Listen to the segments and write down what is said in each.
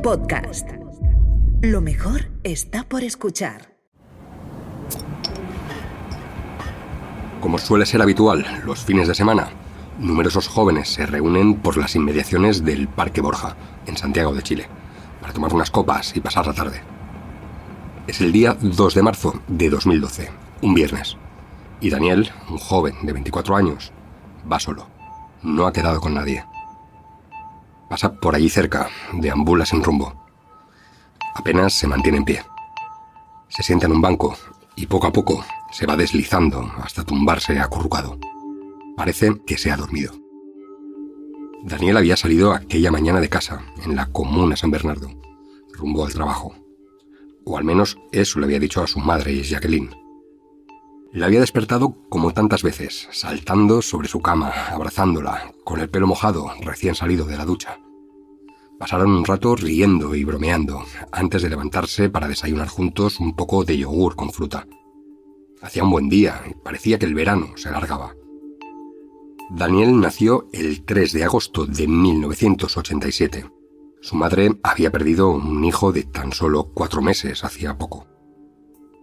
Podcast. Lo mejor está por escuchar. Como suele ser habitual, los fines de semana, numerosos jóvenes se reúnen por las inmediaciones del Parque Borja, en Santiago de Chile, para tomar unas copas y pasar la tarde. Es el día 2 de marzo de 2012, un viernes, y Daniel, un joven de 24 años, va solo. No ha quedado con nadie. Pasa por allí cerca, deambula sin rumbo. Apenas se mantiene en pie. Se sienta en un banco y poco a poco se va deslizando hasta tumbarse acurrucado. Parece que se ha dormido. Daniel había salido aquella mañana de casa, en la comuna San Bernardo, rumbo al trabajo. O al menos eso le había dicho a su madre, Jacqueline. La había despertado como tantas veces, saltando sobre su cama, abrazándola, con el pelo mojado, recién salido de la ducha. Pasaron un rato riendo y bromeando, antes de levantarse para desayunar juntos un poco de yogur con fruta. Hacía un buen día y parecía que el verano se alargaba. Daniel nació el 3 de agosto de 1987. Su madre había perdido un hijo de tan solo 4 meses hacía poco.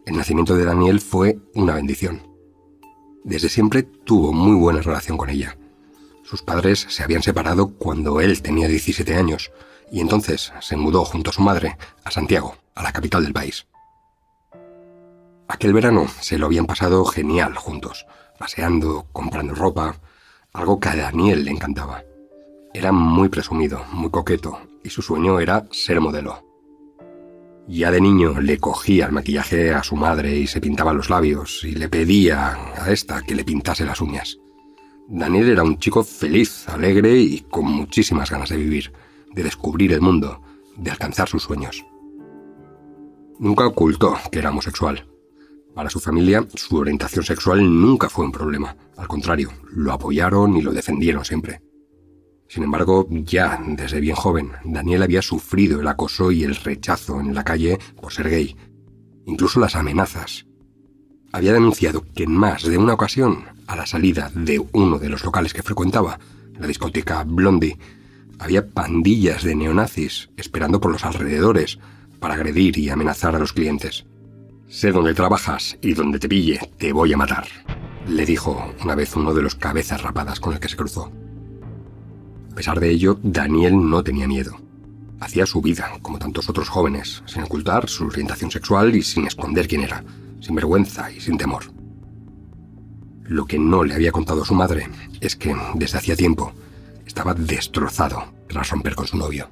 El nacimiento de Daniel fue una bendición. Desde siempre tuvo muy buena relación con ella. Sus padres se habían separado cuando él tenía 17 años y entonces se mudó junto a su madre a Santiago, a la capital del país. Aquel verano se lo habían pasado genial juntos, paseando, comprando ropa, algo que a Daniel le encantaba. Era muy presumido, muy coqueto y su sueño era ser modelo. Ya de niño le cogía el maquillaje a su madre y se pintaba los labios y le pedía a esta que le pintase las uñas. Daniel era un chico feliz, alegre y con muchísimas ganas de vivir, de descubrir el mundo, de alcanzar sus sueños. Nunca ocultó que era homosexual. Para su familia, su orientación sexual nunca fue un problema. Al contrario, lo apoyaron y lo defendieron siempre. Sin embargo, ya desde bien joven, Daniel había sufrido el acoso y el rechazo en la calle por ser gay, incluso las amenazas. Había denunciado que en más de una ocasión, a la salida de uno de los locales que frecuentaba, la discoteca Blondie, había pandillas de neonazis esperando por los alrededores para agredir y amenazar a los clientes. «Sé dónde trabajas y donde te pille, te voy a matar», le dijo una vez uno de los cabezas rapadas con el que se cruzó. A pesar de ello, Daniel no tenía miedo. Hacía su vida, como tantos otros jóvenes, sin ocultar su orientación sexual y sin esconder quién era, sin vergüenza y sin temor. Lo que no le había contado su madre es que, desde hacía tiempo, estaba destrozado tras romper con su novio.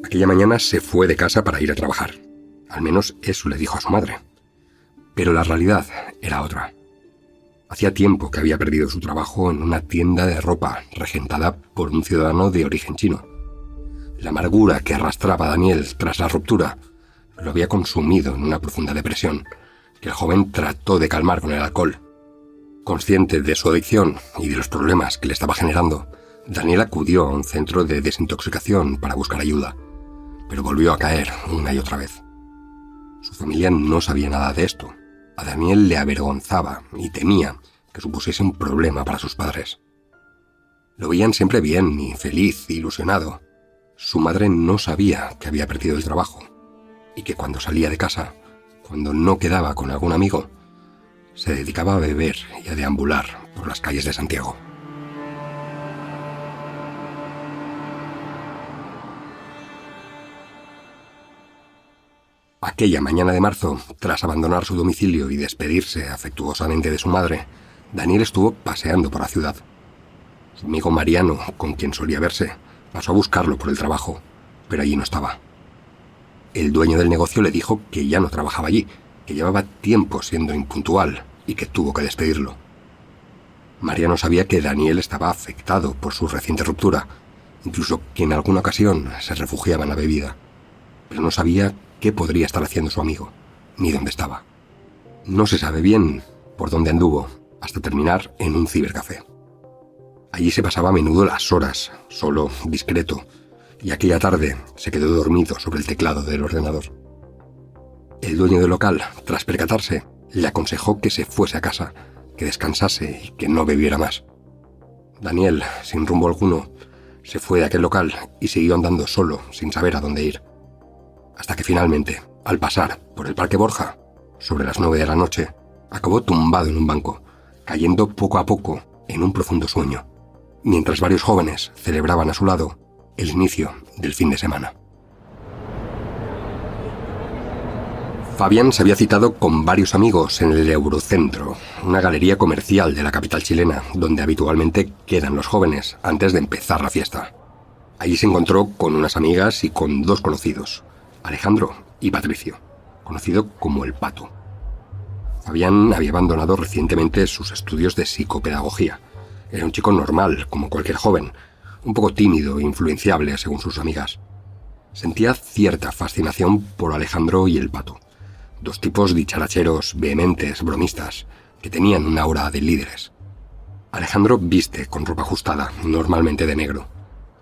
Aquella mañana se fue de casa para ir a trabajar. Al menos eso le dijo a su madre. Pero la realidad era otra. Hacía tiempo que había perdido su trabajo en una tienda de ropa regentada por un ciudadano de origen chino. La amargura que arrastraba a Daniel tras la ruptura lo había consumido en una profunda depresión, que el joven trató de calmar con el alcohol. Consciente de su adicción y de los problemas que le estaba generando, Daniel acudió a un centro de desintoxicación para buscar ayuda, pero volvió a caer una y otra vez. Su familia no sabía nada de esto. A Daniel le avergonzaba y temía que supusiese un problema para sus padres. Lo veían siempre bien y feliz, ilusionado. Su madre no sabía que había perdido el trabajo y que cuando salía de casa, cuando no quedaba con algún amigo, se dedicaba a beber y a deambular por las calles de Santiago. Aquella mañana de marzo, tras abandonar su domicilio y despedirse afectuosamente de su madre, Daniel estuvo paseando por la ciudad. Su amigo Mariano, con quien solía verse, pasó a buscarlo por el trabajo, pero allí no estaba. El dueño del negocio le dijo que ya no trabajaba allí, que llevaba tiempo siendo impuntual y que tuvo que despedirlo. Mariano sabía que Daniel estaba afectado por su reciente ruptura, incluso que en alguna ocasión se refugiaba en la bebida, pero no sabía qué podría estar haciendo su amigo, ni dónde estaba. No se sabe bien por dónde anduvo, hasta terminar en un cibercafé. Allí se pasaba a menudo las horas, solo, discreto, y aquella tarde se quedó dormido sobre el teclado del ordenador. El dueño del local, tras percatarse, le aconsejó que se fuese a casa, que descansase y que no bebiera más. Daniel, sin rumbo alguno, Se fue de aquel local y siguió andando solo, sin saber a dónde ir. Hasta que finalmente, al pasar por el Parque Borja, sobre las 9 de la noche, acabó tumbado en un banco, cayendo poco a poco en un profundo sueño, mientras varios jóvenes celebraban a su lado el inicio del fin de semana. Fabián se había citado con varios amigos en el Eurocentro, una galería comercial de la capital chilena, donde habitualmente quedan los jóvenes antes de empezar la fiesta. Allí se encontró con unas amigas y con dos conocidos, Alejandro y Patricio, conocido como el Pato. Fabián había abandonado recientemente sus estudios de psicopedagogía. Era un chico normal, como cualquier joven, un poco tímido e influenciable según sus amigas. Sentía cierta fascinación por Alejandro y el Pato, dos tipos dicharacheros, vehementes, bromistas, que tenían una aura de líderes. Alejandro viste con ropa ajustada, normalmente de negro.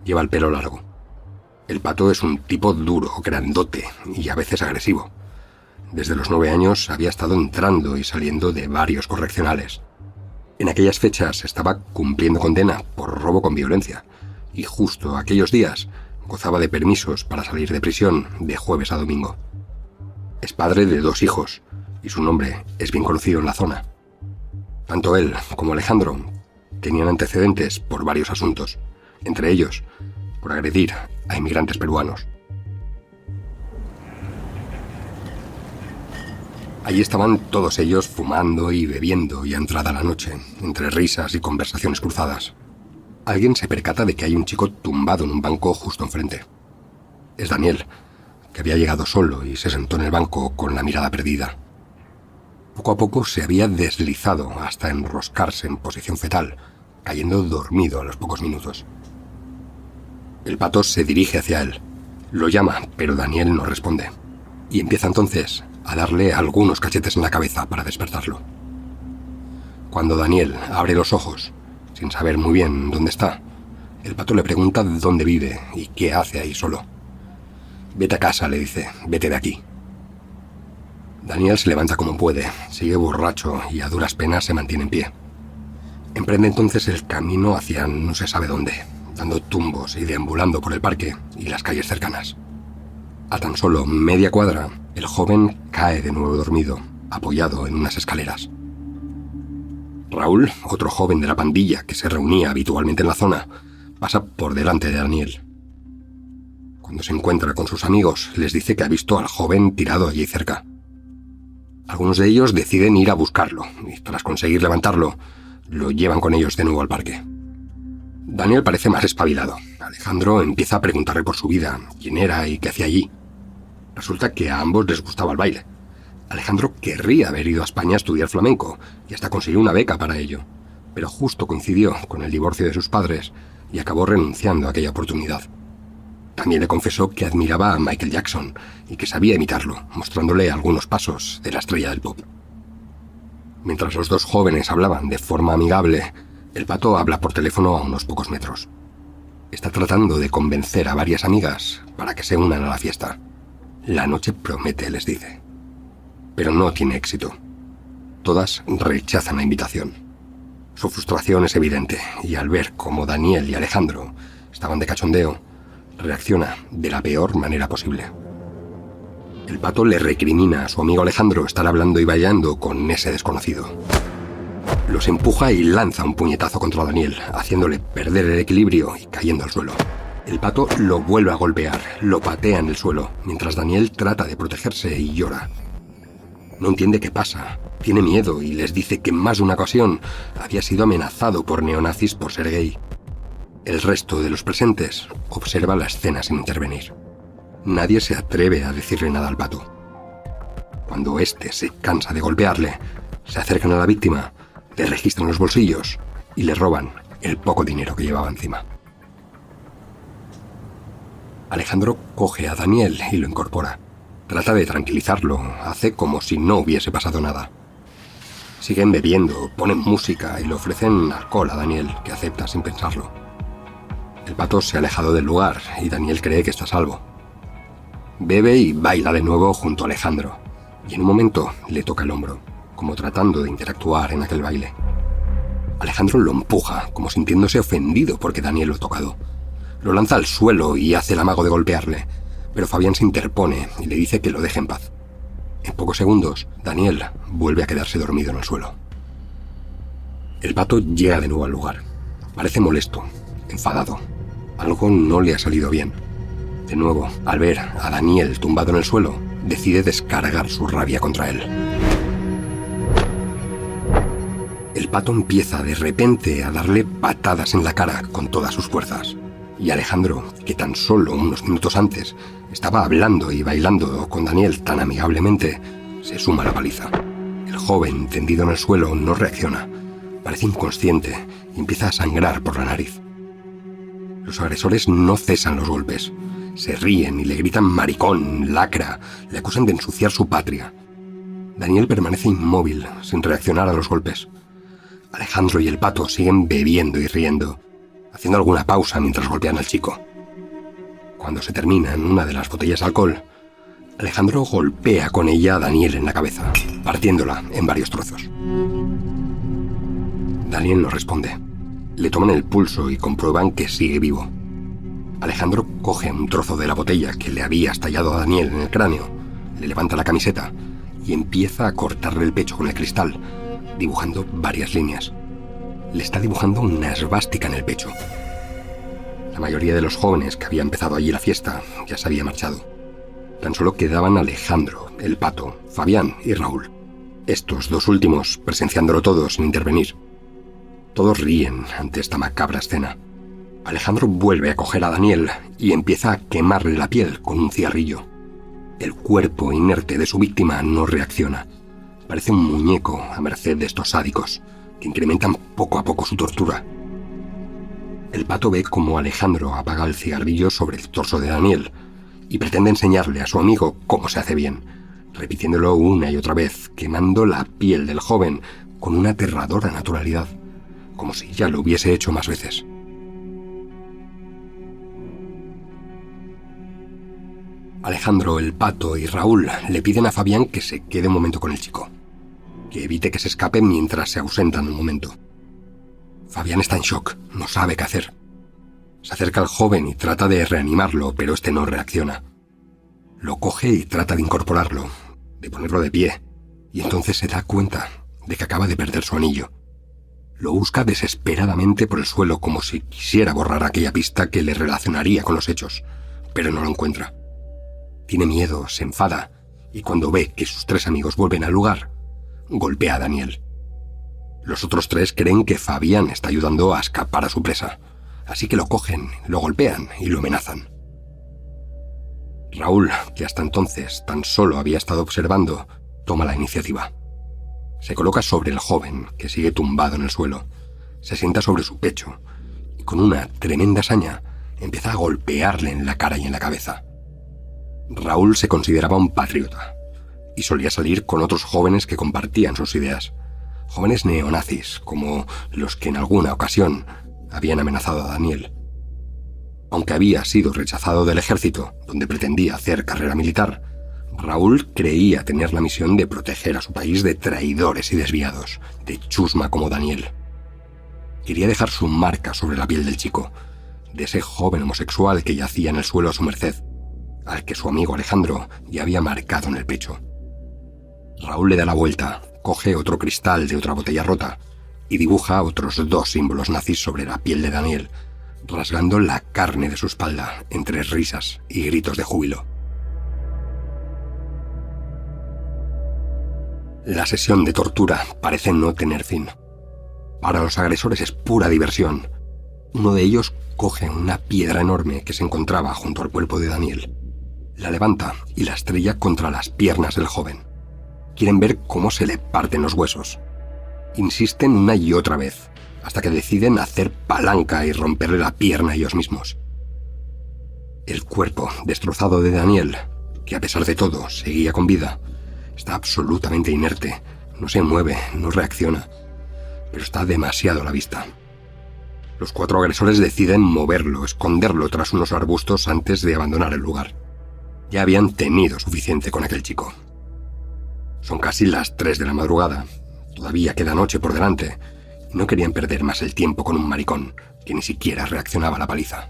Lleva el pelo largo. El Pato es un tipo duro, grandote y a veces agresivo. Desde los 9 años había estado entrando y saliendo de varios correccionales. En aquellas fechas estaba cumpliendo condena por robo con violencia y justo aquellos días gozaba de permisos para salir de prisión de jueves a domingo. Es padre de 2 hijos y su nombre es bien conocido en la zona. Tanto él como Alejandro tenían antecedentes por varios asuntos, entre ellos por agredir a inmigrantes peruanos. Allí estaban todos ellos fumando y bebiendo y a entrada la noche, entre risas y conversaciones cruzadas. Alguien se percata de que hay un chico tumbado en un banco justo enfrente. Es Daniel, que había llegado solo y se sentó en el banco con la mirada perdida. Poco a poco se había deslizado hasta enroscarse en posición fetal, cayendo dormido a los pocos minutos. El Pato se dirige hacia él. Lo llama, pero Daniel no responde. Y empieza entonces a darle algunos cachetes en la cabeza para despertarlo. Cuando Daniel abre los ojos, sin saber muy bien dónde está, el Pato le pregunta dónde vive y qué hace ahí solo. «Vete a casa», le dice, «vete de aquí». Daniel se levanta como puede, sigue borracho y a duras penas se mantiene en pie. Emprende entonces el camino hacia no se sabe dónde, dando tumbos y deambulando por el parque y las calles cercanas. A tan solo media cuadra, el joven cae de nuevo dormido, apoyado en unas escaleras. Raúl, otro joven de la pandilla que se reunía habitualmente en la zona, pasa por delante de Daniel. Cuando se encuentra con sus amigos, les dice que ha visto al joven tirado allí cerca. Algunos de ellos deciden ir a buscarlo, y tras conseguir levantarlo, lo llevan con ellos de nuevo al parque. Daniel parece más espabilado. Alejandro empieza a preguntarle por su vida, quién era y qué hacía allí. Resulta que a ambos les gustaba el baile. Alejandro querría haber ido a España a estudiar flamenco, y hasta consiguió una beca para ello, pero justo coincidió con el divorcio de sus padres y acabó renunciando a aquella oportunidad. También le confesó que admiraba a Michael Jackson y que sabía imitarlo, mostrándole algunos pasos de la estrella del pop. Mientras los dos jóvenes hablaban de forma amigable, el Pato habla por teléfono a unos pocos metros. Está tratando de convencer a varias amigas para que se unan a la fiesta. La noche promete, les dice. Pero no tiene éxito. Todas rechazan la invitación. Su frustración es evidente y al ver cómo Daniel y Alejandro estaban de cachondeo, reacciona de la peor manera posible. El Pato le recrimina a su amigo Alejandro estar hablando y bailando con ese desconocido. Los empuja y lanza un puñetazo contra Daniel, haciéndole perder el equilibrio y cayendo al suelo. El Pato lo vuelve a golpear, lo patea en el suelo, mientras Daniel trata de protegerse y llora. No entiende qué pasa, tiene miedo y les dice que en más de una ocasión había sido amenazado por neonazis por ser gay. El resto de los presentes observa la escena sin intervenir. Nadie se atreve a decirle nada al Pato. Cuando éste se cansa de golpearle, se acercan a la víctima, le registran los bolsillos y le roban el poco dinero que llevaba encima. Alejandro coge a Daniel y lo incorpora. Trata de tranquilizarlo, hace como si no hubiese pasado nada. Siguen bebiendo, ponen música y le ofrecen alcohol a Daniel, que acepta sin pensarlo. El Pato se ha alejado del lugar y Daniel cree que está a salvo. Bebe y baila de nuevo junto a Alejandro, y en un momento le toca el hombro, como tratando de interactuar en aquel baile. Alejandro lo empuja, como sintiéndose ofendido porque Daniel lo ha tocado. Lo lanza al suelo y hace el amago de golpearle, pero Fabián se interpone y le dice que lo deje en paz. En pocos segundos, Daniel vuelve a quedarse dormido en el suelo. El pato llega de nuevo al lugar. Parece molesto, enfadado. Algo no le ha salido bien. De nuevo, al ver a Daniel tumbado en el suelo, decide descargar su rabia contra él. El pato empieza de repente a darle patadas en la cara con todas sus fuerzas. Y Alejandro, que tan solo unos minutos antes estaba hablando y bailando con Daniel tan amigablemente, se suma a la paliza. El joven, tendido en el suelo, no reacciona. Parece inconsciente y empieza a sangrar por la nariz. Los agresores no cesan los golpes. Se ríen y le gritan maricón, lacra, le acusan de ensuciar su patria. Daniel permanece inmóvil, sin reaccionar a los golpes. Alejandro y el pato siguen bebiendo y riendo, haciendo alguna pausa mientras golpean al chico. Cuando se terminan una de las botellas de alcohol, Alejandro golpea con ella a Daniel en la cabeza, partiéndola en varios trozos. Daniel no responde. Le toman el pulso y comprueban que sigue vivo. Alejandro coge un trozo de la botella que le había estallado a Daniel en el cráneo, le levanta la camiseta y empieza a cortarle el pecho con el cristal, dibujando varias líneas. Le está dibujando una esvástica en el pecho. La mayoría de los jóvenes que había empezado allí la fiesta ya se había marchado. Tan solo quedaban Alejandro, el pato, Fabián y Raúl. Estos dos últimos presenciándolo todo sin intervenir. Todos ríen ante esta macabra escena. Alejandro vuelve a coger a Daniel y empieza a quemarle la piel con un cigarrillo. El cuerpo inerte de su víctima no reacciona. Parece un muñeco a merced de estos sádicos, que incrementan poco a poco su tortura. El pato ve cómo Alejandro apaga el cigarrillo sobre el torso de Daniel y pretende enseñarle a su amigo cómo se hace bien, repitiéndolo una y otra vez, quemando la piel del joven con una aterradora naturalidad, como si ya lo hubiese hecho más veces. Alejandro, el pato y Raúl le piden a Fabián que se quede un momento con el chico, que evite que se escape mientras se ausentan un momento. Fabián está en shock, no sabe qué hacer. Se acerca al joven y trata de reanimarlo, pero este no reacciona. Lo coge y trata de incorporarlo, de ponerlo de pie, y entonces se da cuenta de que acaba de perder su anillo. Lo busca desesperadamente por el suelo como si quisiera borrar aquella pista que le relacionaría con los hechos, pero no lo encuentra. Tiene miedo, se enfada, y cuando ve que sus tres amigos vuelven al lugar, golpea a Daniel. Los otros tres creen que Fabián está ayudando a escapar a su presa, así que lo cogen, lo golpean y lo amenazan. Raúl, que hasta entonces tan solo había estado observando, toma la iniciativa. Se coloca sobre el joven, que sigue tumbado en el suelo, se sienta sobre su pecho y con una tremenda saña empieza a golpearle en la cara y en la cabeza. Raúl se consideraba un patriota y solía salir con otros jóvenes que compartían sus ideas, jóvenes neonazis como los que en alguna ocasión habían amenazado a Daniel. Aunque había sido rechazado del ejército, donde pretendía hacer carrera militar, Raúl creía tener la misión de proteger a su país de traidores y desviados, de chusma como Daniel. Quería dejar su marca sobre la piel del chico, de ese joven homosexual que yacía en el suelo a su merced, al que su amigo Alejandro ya había marcado en el pecho. Raúl le da la vuelta, coge otro cristal de otra botella rota y dibuja otros dos símbolos nazis sobre la piel de Daniel, rasgando la carne de su espalda entre risas y gritos de júbilo. La sesión de tortura parece no tener fin. Para los agresores es pura diversión. Uno de ellos coge una piedra enorme que se encontraba junto al cuerpo de Daniel. La levanta y la estrella contra las piernas del joven. Quieren ver cómo se le parten los huesos. Insisten una y otra vez, hasta que deciden hacer palanca y romperle la pierna a ellos mismos. El cuerpo destrozado de Daniel, que a pesar de todo seguía con vida, está absolutamente inerte, no se mueve, no reacciona, pero está demasiado a la vista. Los cuatro agresores deciden moverlo, esconderlo tras unos arbustos antes de abandonar el lugar. Ya habían tenido suficiente con aquel chico. Son casi las 3 de la madrugada, todavía queda noche por delante, y no querían perder más el tiempo con un maricón que ni siquiera reaccionaba a la paliza.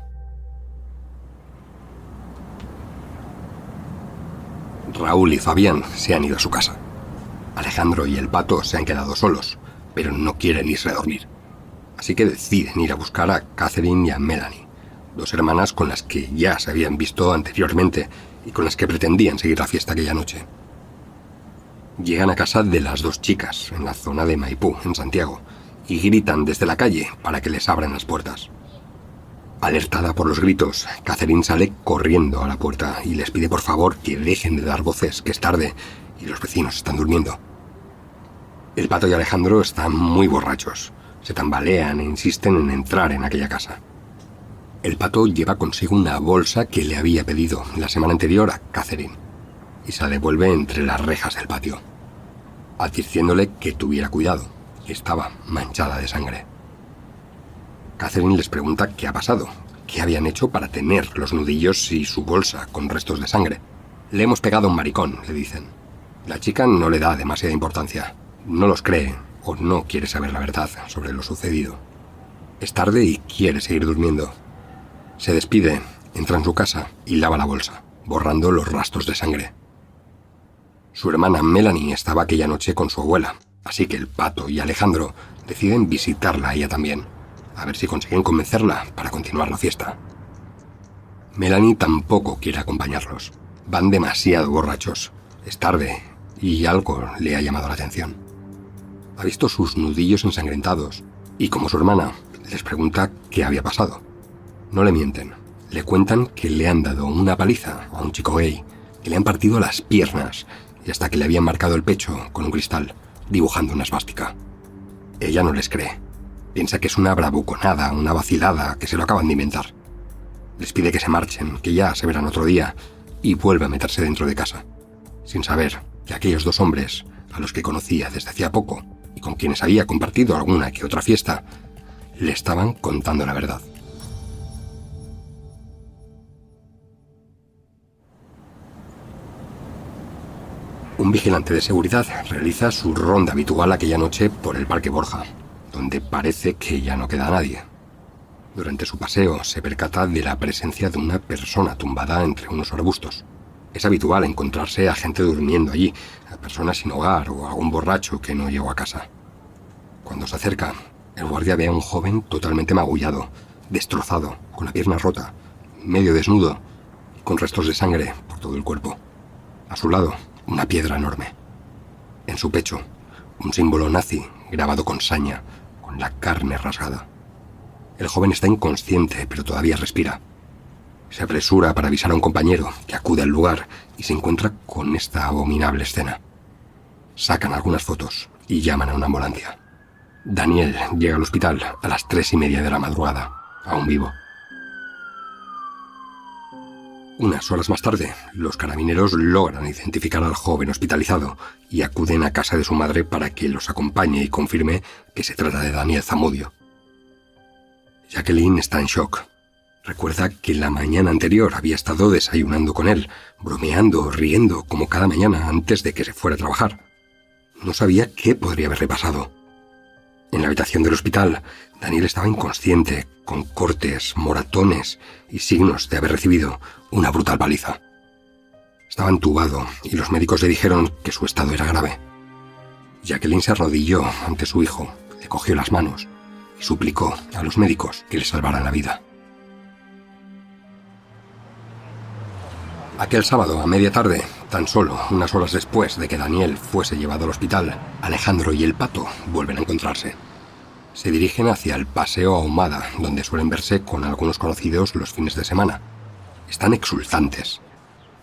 Raúl y Fabián se han ido a su casa. Alejandro y el Pato se han quedado solos, pero no quieren irse a dormir. Así que deciden ir a buscar a Catherine y a Melanie, dos hermanas con las que ya se habían visto anteriormente y con las que pretendían seguir la fiesta aquella noche. Llegan a casa de las dos chicas, en la zona de Maipú, en Santiago, y gritan desde la calle para que les abran las puertas. Alertada por los gritos, Catherine sale corriendo a la puerta y les pide por favor que dejen de dar voces, que es tarde y los vecinos están durmiendo. El Pato y Alejandro están muy borrachos, se tambalean e insisten en entrar en aquella casa. El Pato lleva consigo una bolsa que le había pedido la semana anterior a Catherine y se la devuelve entre las rejas del patio, advirtiéndole que tuviera cuidado, que estaba manchada de sangre. Catherine les pregunta qué ha pasado, qué habían hecho para tener los nudillos y su bolsa con restos de sangre. Le hemos pegado a un maricón, le dicen. La chica no le da demasiada importancia, no los cree o no quiere saber la verdad sobre lo sucedido. Es tarde y quiere seguir durmiendo. Se despide, entra en su casa y lava la bolsa, borrando los rastros de sangre. Su hermana Melanie estaba aquella noche con su abuela, así que el Pato y Alejandro deciden visitarla a ella también, a ver si consiguen convencerla para continuar la fiesta. Melanie tampoco quiere acompañarlos. Van demasiado borrachos. Es tarde y algo le ha llamado la atención. Ha visto sus nudillos ensangrentados y, como su hermana, les pregunta qué había pasado. No le mienten. Le cuentan que le han dado una paliza a un chico gay, que le han partido las piernas y hasta que le habían marcado el pecho con un cristal, dibujando una esvástica. Ella no les cree. Piensa que es una bravuconada, una vacilada, que se lo acaban de inventar. Les pide que se marchen, que ya se verán otro día, y vuelve a meterse dentro de casa, sin saber que aquellos dos hombres, a los que conocía desde hacía poco y con quienes había compartido alguna que otra fiesta, le estaban contando la verdad. Un vigilante de seguridad realiza su ronda habitual aquella noche por el Parque Borja, donde parece que ya no queda nadie. Durante su paseo se percata de la presencia de una persona tumbada entre unos arbustos. Es habitual encontrarse a gente durmiendo allí, a personas sin hogar o a algún borracho que no llegó a casa. Cuando se acerca, el guardia ve a un joven totalmente magullado, destrozado, con la pierna rota, medio desnudo, con restos de sangre por todo el cuerpo. A su lado, una piedra enorme. En su pecho, un símbolo nazi grabado con saña, con la carne rasgada. El joven está inconsciente, pero todavía respira. Se apresura para avisar a un compañero, que acude al lugar y se encuentra con esta abominable escena. Sacan algunas fotos y llaman a una ambulancia. Daniel llega al hospital a las 3:30 de la madrugada, aún vivo. Unas horas más tarde, los carabineros logran identificar al joven hospitalizado y acuden a casa de su madre para que los acompañe y confirme que se trata de Daniel Zamudio. Jacqueline está en shock. Recuerda que la mañana anterior había estado desayunando con él, bromeando, riendo, como cada mañana antes de que se fuera a trabajar. No sabía qué podría haberle pasado. En la habitación del hospital, Daniel estaba inconsciente, con cortes, moratones y signos de haber recibido una brutal paliza. Estaba entubado y los médicos le dijeron que su estado era grave. Jacqueline se arrodilló ante su hijo, le cogió las manos y suplicó a los médicos que le salvaran la vida. Aquel sábado, a media tarde, tan solo unas horas después de que Daniel fuese llevado al hospital, Alejandro y el Pato vuelven a encontrarse. Se dirigen hacia el Paseo Ahumada, donde suelen verse con algunos conocidos los fines de semana. Están exultantes.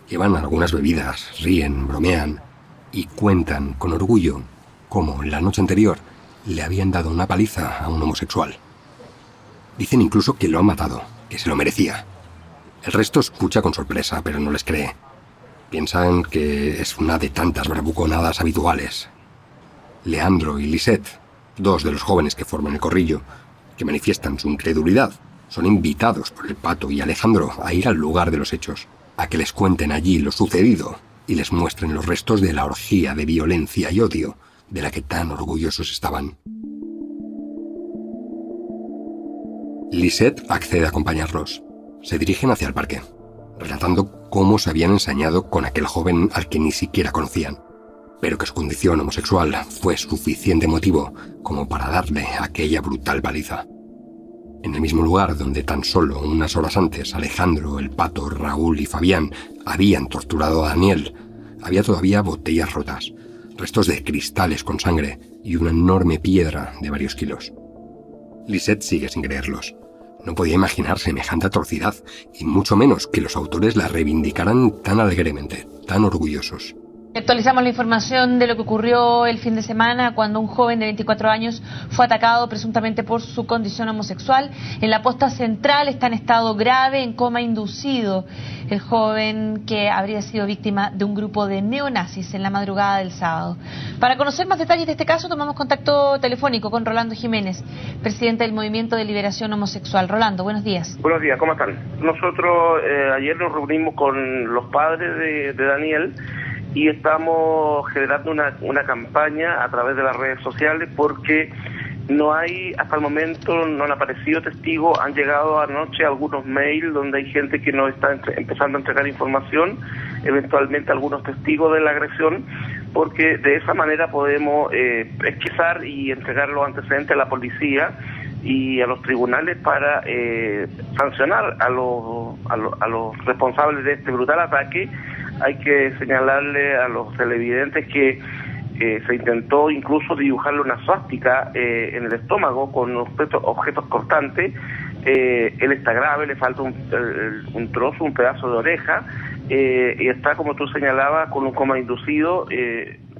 Llevan algunas bebidas, ríen, bromean y cuentan con orgullo cómo la noche anterior le habían dado una paliza a un homosexual. Dicen incluso que lo han matado, que se lo merecía. El resto escucha con sorpresa, pero no les cree. Piensan que es una de tantas bravuconadas habituales. Leandro y Lisette, dos de los jóvenes que forman el corrillo, que manifiestan su incredulidad, son invitados por el Pato y Alejandro a ir al lugar de los hechos, a que les cuenten allí lo sucedido y les muestren los restos de la orgía de violencia y odio de la que tan orgullosos estaban. Lisette accede a acompañarlos. Se dirigen hacia el parque. relatando cómo se habían ensañado con aquel joven al que ni siquiera conocían, pero que su condición homosexual fue suficiente motivo como para darle aquella brutal paliza. En el mismo lugar donde tan solo unas horas antes Alejandro, el Pato, Raúl y Fabián habían torturado a Daniel, había todavía botellas rotas, restos de cristales con sangre y una enorme piedra de varios kilos. Lisette sigue sin creerlos. No podía imaginar semejante atrocidad, y mucho menos que los autores la reivindicaran tan alegremente, tan orgullosos. Actualizamos la información de lo que ocurrió el fin de semana cuando un joven de 24 años fue atacado presuntamente por su condición homosexual. En la posta central está en estado grave, en coma inducido. El joven que habría sido víctima de un grupo de neonazis en la madrugada del sábado. Para conocer más detalles de este caso tomamos contacto telefónico con Rolando Jiménez, presidente del Movimiento de Liberación Homosexual. Rolando, buenos días. Buenos días, ¿cómo están? Nosotros ayer nos reunimos con los padres de Daniel y estamos generando una campaña a través de las redes sociales porque no hay, hasta el momento, no han aparecido testigos. Han llegado anoche algunos mails donde hay gente que nos está empezando a entregar información, eventualmente algunos testigos de la agresión, porque de esa manera podemos pesquisar y entregar los antecedentes a la policía y a los tribunales para sancionar a los responsables de este brutal ataque. Hay que señalarle a los televidentes que se intentó incluso dibujarle una suástica en el estómago con objetos cortantes. Él está grave, le falta un trozo, un pedazo de oreja, y está, como tú señalabas, con un coma inducido.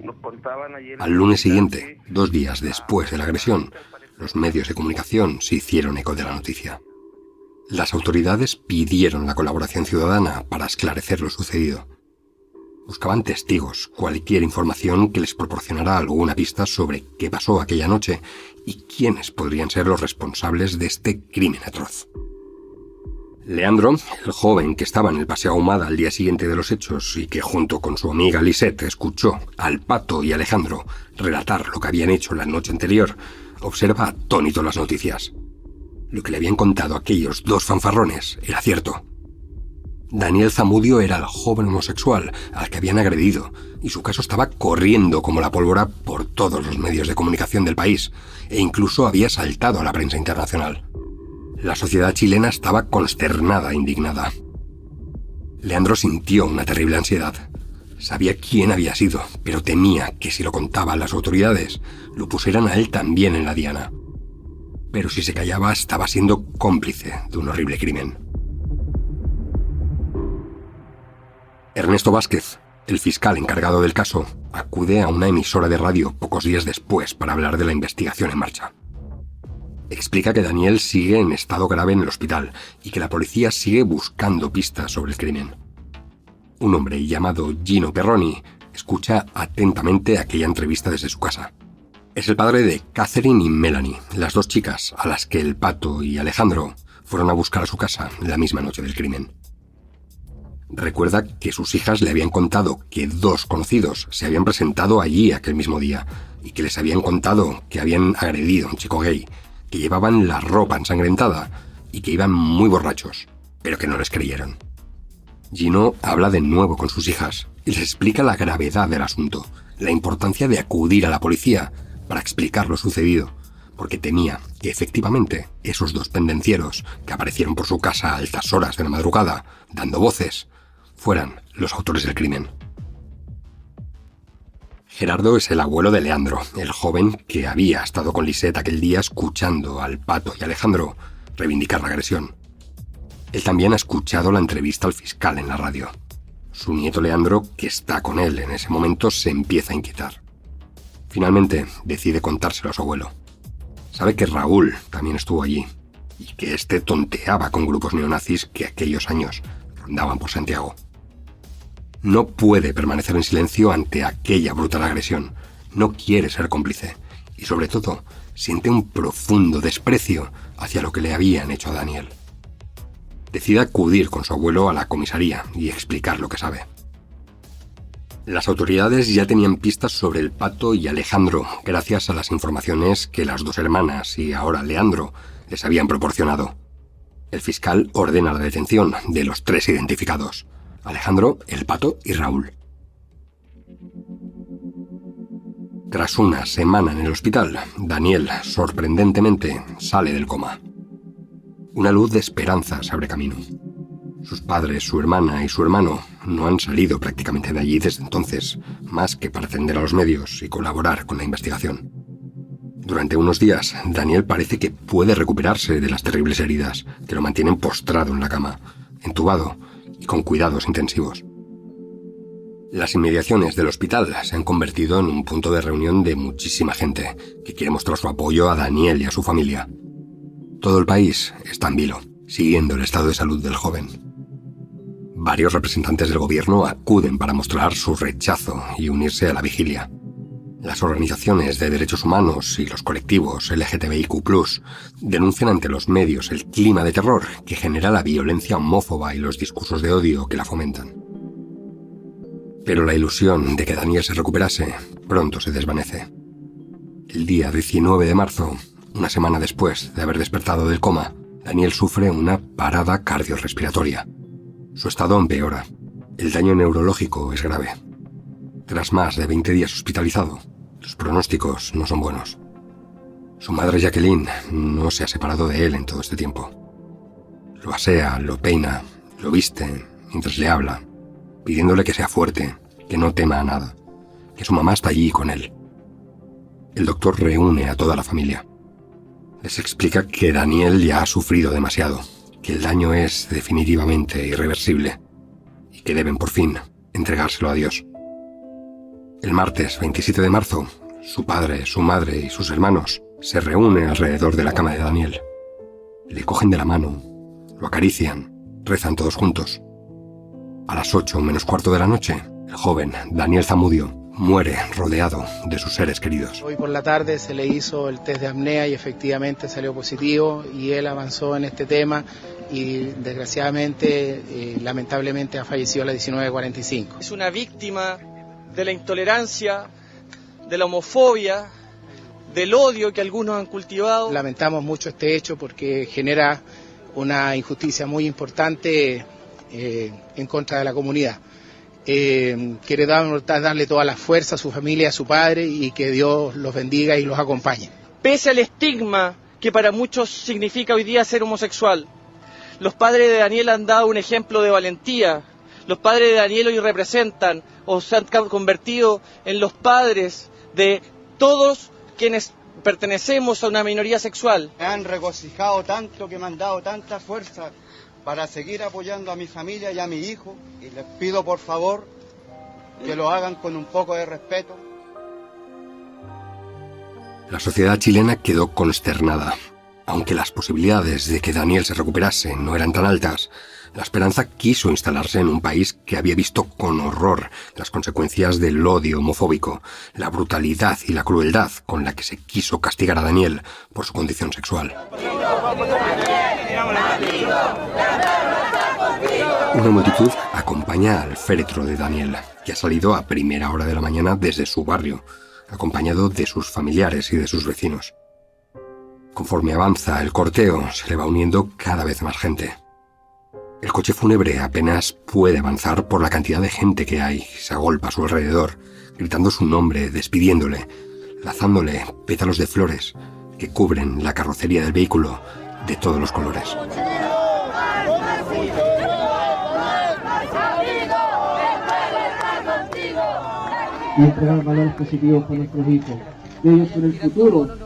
Nos contaban ayer... Al lunes siguiente, 2 días después de la agresión, los medios de comunicación se hicieron eco de la noticia. Las autoridades pidieron la colaboración ciudadana para esclarecer lo sucedido. Buscaban testigos, cualquier información que les proporcionara alguna pista sobre qué pasó aquella noche y quiénes podrían ser los responsables de este crimen atroz. Leandro, el joven que estaba en el Paseo Ahumada al día siguiente de los hechos y que junto con su amiga Lisette escuchó al Pato y Alejandro relatar lo que habían hecho la noche anterior, observa atónito las noticias. Lo que le habían contado aquellos 2 fanfarrones era cierto. Daniel Zamudio era el joven homosexual al que habían agredido, y su caso estaba corriendo como la pólvora por todos los medios de comunicación del país, e incluso había saltado a la prensa internacional. La sociedad chilena estaba consternada e indignada. Leandro sintió una terrible ansiedad. Sabía quién había sido, pero temía que si lo contaba a las autoridades, lo pusieran a él también en la diana. Pero si se callaba, estaba siendo cómplice de un horrible crimen. Ernesto Vázquez, el fiscal encargado del caso, acude a una emisora de radio pocos días después para hablar de la investigación en marcha. Explica que Daniel sigue en estado grave en el hospital y que la policía sigue buscando pistas sobre el crimen. Un hombre llamado Gino Perroni escucha atentamente aquella entrevista desde su casa. Es el padre de Catherine y Melanie, las 2 chicas a las que el Pato y Alejandro fueron a buscar a su casa la misma noche del crimen. Recuerda que sus hijas le habían contado que 2 conocidos se habían presentado allí aquel mismo día y que les habían contado que habían agredido a un chico gay, que llevaban la ropa ensangrentada y que iban muy borrachos, pero que no les creyeron. Gino habla de nuevo con sus hijas y les explica la gravedad del asunto, la importancia de acudir a la policía para explicar lo sucedido, porque temía que efectivamente esos 2 pendencieros que aparecieron por su casa a altas horas de la madrugada, dando voces, fueran los autores del crimen. Gerardo es el abuelo de Leandro, el joven que había estado con Lisette aquel día escuchando al Pato y Alejandro reivindicar la agresión. Él también ha escuchado la entrevista al fiscal en la radio. Su nieto Leandro, que está con él en ese momento, se empieza a inquietar. Finalmente decide contárselo a su abuelo. Sabe que Raúl también estuvo allí y que este tonteaba con grupos neonazis que aquellos años rondaban por Santiago. No puede permanecer en silencio ante aquella brutal agresión. No quiere ser cómplice y, sobre todo, siente un profundo desprecio hacia lo que le habían hecho a Daniel. Decide acudir con su abuelo a la comisaría y explicar lo que sabe. Las autoridades ya tenían pistas sobre el Pato y Alejandro gracias a las informaciones que las 2 hermanas y ahora Leandro les habían proporcionado. El fiscal ordena la detención de los 3 identificados: Alejandro, El Pato y Raúl. Tras una semana en el hospital, Daniel, sorprendentemente, sale del coma. Una luz de esperanza se abre camino. Sus padres, su hermana y su hermano no han salido prácticamente de allí desde entonces, más que para atender a los medios y colaborar con la investigación. Durante unos días, Daniel parece que puede recuperarse de las terribles heridas que lo mantienen postrado en la cama, entubado y con cuidados intensivos. Las inmediaciones del hospital se han convertido en un punto de reunión de muchísima gente que quiere mostrar su apoyo a Daniel y a su familia. Todo el país está en vilo, siguiendo el estado de salud del joven. Varios representantes del gobierno acuden para mostrar su rechazo y unirse a la vigilia. Las organizaciones de derechos humanos y los colectivos LGTBIQ+, denuncian ante los medios el clima de terror que genera la violencia homófoba y los discursos de odio que la fomentan. Pero la ilusión de que Daniel se recuperase pronto se desvanece. El día 19 de marzo, una semana después de haber despertado del coma, Daniel sufre una parada cardiorrespiratoria. Su estado empeora. El daño neurológico es grave. Tras más de 20 días hospitalizado, los pronósticos no son buenos. Su madre Jacqueline no se ha separado de él en todo este tiempo. Lo asea, lo peina, lo viste mientras le habla, pidiéndole que sea fuerte, que no tema a nada, que su mamá está allí con él. El doctor reúne a toda la familia. Les explica que Daniel ya ha sufrido demasiado, que el daño es definitivamente irreversible y que deben por fin entregárselo a Dios. El martes 27 de marzo, su padre, su madre y sus hermanos se reúnen alrededor de la cama de Daniel. Le cogen de la mano, lo acarician, rezan todos juntos. A las 8 menos cuarto de la noche, el joven Daniel Zamudio muere rodeado de sus seres queridos. Hoy por la tarde se le hizo el test de apnea y efectivamente salió positivo y él avanzó en este tema y desgraciadamente, lamentablemente ha fallecido a las 19:45. Es una víctima de la intolerancia, de la homofobia, del odio que algunos han cultivado. Lamentamos mucho este hecho porque genera una injusticia muy importante en contra de la comunidad. Queremos darle toda la fuerza a su familia, a su padre y que Dios los bendiga y los acompañe. Pese al estigma que para muchos significa hoy día ser homosexual, los padres de Daniel han dado un ejemplo de valentía. Los padres de Daniel hoy representan o se han convertido en los padres de todos quienes pertenecemos a una minoría sexual. Me han regocijado tanto, que me han dado tanta fuerza para seguir apoyando a mi familia y a mi hijo, y les pido por favor que lo hagan con un poco de respeto. La sociedad chilena quedó consternada. Aunque las posibilidades de que Daniel se recuperase no eran tan altas, la esperanza quiso instalarse en un país que había visto con horror las consecuencias del odio homofóbico, la brutalidad y la crueldad con la que se quiso castigar a Daniel por su condición sexual. Una multitud acompaña al féretro de Daniel, que ha salido a primera hora de la mañana desde su barrio, acompañado de sus familiares y de sus vecinos. Conforme avanza el corteo, se le va uniendo cada vez más gente. El coche fúnebre apenas puede avanzar por la cantidad de gente que hay, se agolpa a su alrededor, gritando su nombre, despidiéndole, lanzándole pétalos de flores que cubren la carrocería del vehículo de todos los colores. Y entregar valores positivos para nuestros hijos. Ellos son el futuro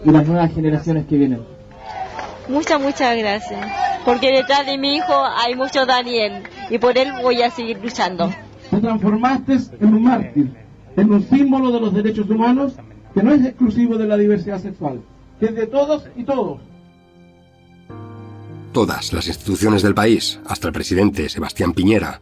y las nuevas generaciones que vienen. Muchas gracias. Porque detrás de mi hijo hay mucho Daniel y por él voy a seguir luchando. Te transformaste en un mártir, en un símbolo de los derechos humanos que no es exclusivo de la diversidad sexual, que es de todos y todos. Todas las instituciones del país, hasta el presidente Sebastián Piñera,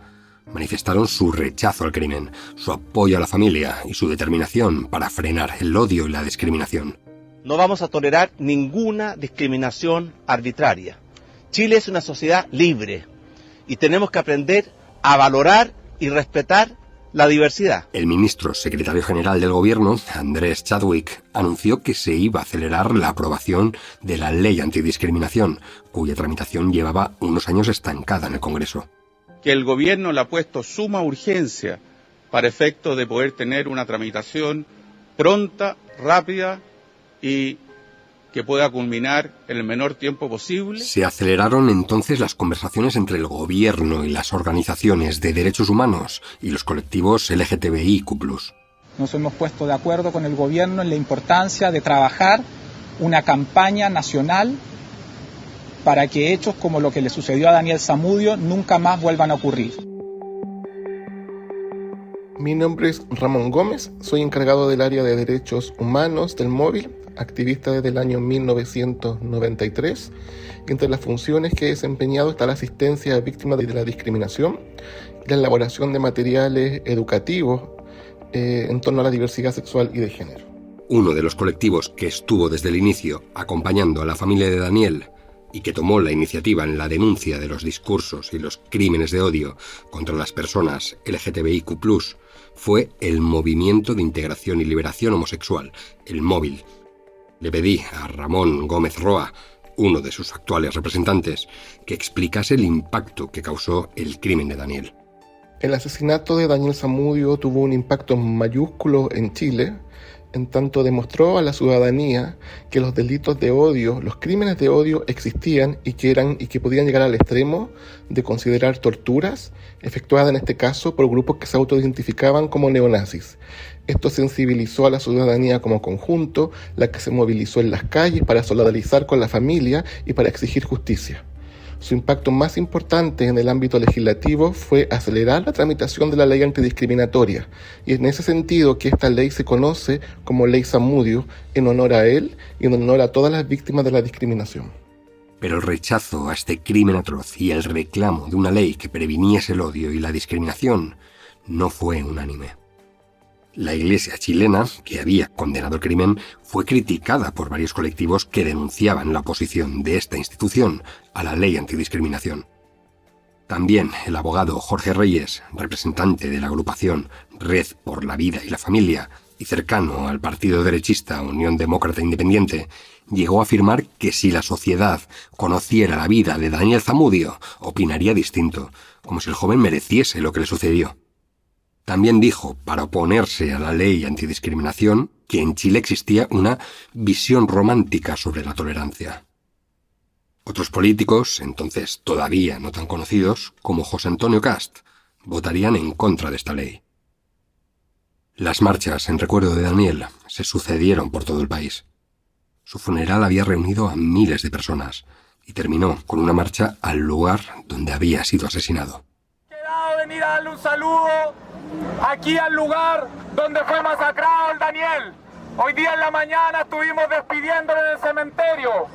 manifestaron su rechazo al crimen, su apoyo a la familia y su determinación para frenar el odio y la discriminación. No vamos a tolerar ninguna discriminación arbitraria. Chile es una sociedad libre y tenemos que aprender a valorar y respetar la diversidad. El ministro secretario general del gobierno, Andrés Chadwick, anunció que se iba a acelerar la aprobación de la ley antidiscriminación, cuya tramitación llevaba unos años estancada en el Congreso. Que el gobierno le ha puesto suma urgencia para efecto de poder tener una tramitación pronta, rápida y que pueda culminar en el menor tiempo posible. Se aceleraron entonces las conversaciones entre el gobierno y las organizaciones de derechos humanos y los colectivos LGTBIQ+. Nos hemos puesto de acuerdo con el gobierno en la importancia de trabajar una campaña nacional para que hechos como lo que le sucedió a Daniel Zamudio nunca más vuelvan a ocurrir. Mi nombre es Ramón Gómez, soy encargado del área de derechos humanos del móvil, activista desde el año 1993. Entre las funciones que he desempeñado está la asistencia a víctimas de la discriminación y la elaboración de materiales educativos en torno a la diversidad sexual y de género. Uno de los colectivos que estuvo desde el inicio acompañando a la familia de Daniel y que tomó la iniciativa en la denuncia de los discursos y los crímenes de odio contra las personas LGTBIQ+, fue el Movimiento de Integración y Liberación Homosexual, el Móvil. Le pedí a Ramón Gómez Roa, uno de sus actuales representantes, que explicase el impacto que causó el crimen de Daniel. El asesinato de Daniel Zamudio tuvo un impacto mayúsculo en Chile, en tanto demostró a la ciudadanía que los delitos de odio, los crímenes de odio existían y que podían llegar al extremo de considerar torturas efectuadas en este caso por grupos que se autoidentificaban como neonazis. Esto sensibilizó a la ciudadanía como conjunto, la que se movilizó en las calles para solidarizar con la familia y para exigir justicia. Su impacto más importante en el ámbito legislativo fue acelerar la tramitación de la ley antidiscriminatoria, y en ese sentido que esta ley se conoce como Ley Zamudio en honor a él y en honor a todas las víctimas de la discriminación. Pero el rechazo a este crimen atroz y el reclamo de una ley que previniese el odio y la discriminación no fue unánime. La Iglesia chilena, que había condenado el crimen, fue criticada por varios colectivos que denunciaban la oposición de esta institución a la ley antidiscriminación. También el abogado Jorge Reyes, representante de la agrupación Red por la Vida y la Familia y cercano al partido derechista Unión Demócrata Independiente, llegó a afirmar que si la sociedad conociera la vida de Daniel Zamudio, opinaría distinto, como si el joven mereciese lo que le sucedió. También dijo, para oponerse a la ley antidiscriminación, que en Chile existía una visión romántica sobre la tolerancia. Otros políticos, entonces todavía no tan conocidos, como José Antonio Cast, votarían en contra de esta ley. Las marchas en recuerdo de Daniel se sucedieron por todo el país. Su funeral había reunido a miles de personas y terminó con una marcha al lugar donde había sido asesinado. Venir a darle un saludo aquí al lugar donde fue masacrado el Daniel. Hoy día en la mañana estuvimos despidiéndolo en el cementerio,